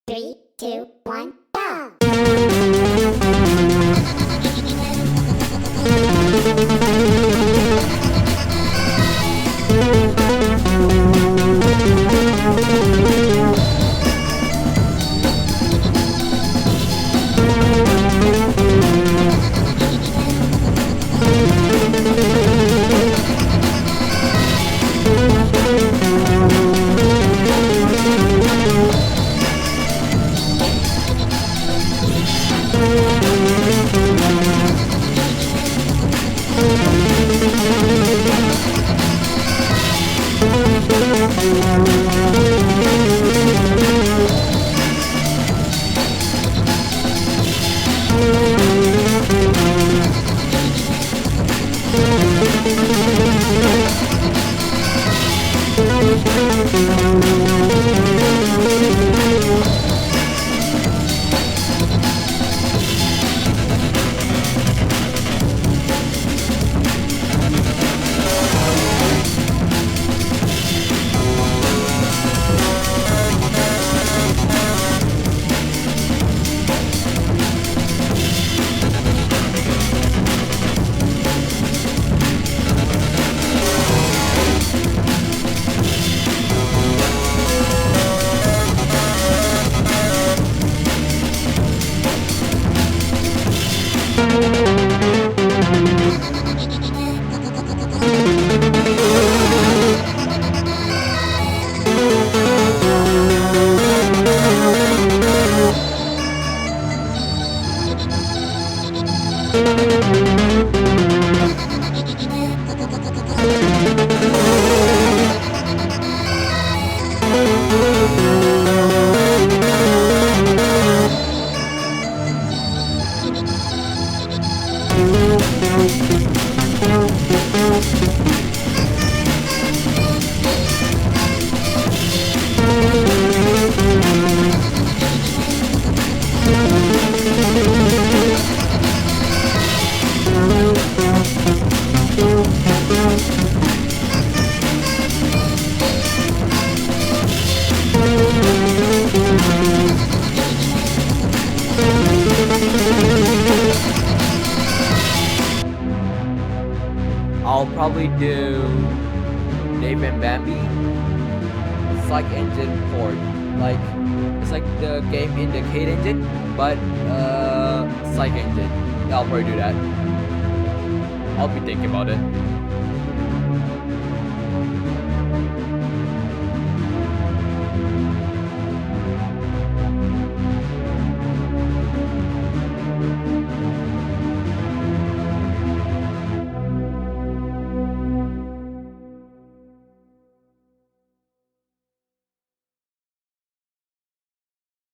3, 2, 1, go! I'll probably do Dave and Bambi psych engine port. Like it's like the game in the Kate engine, but psych engine. Yeah, I'll probably do that. I'll be thinking about it.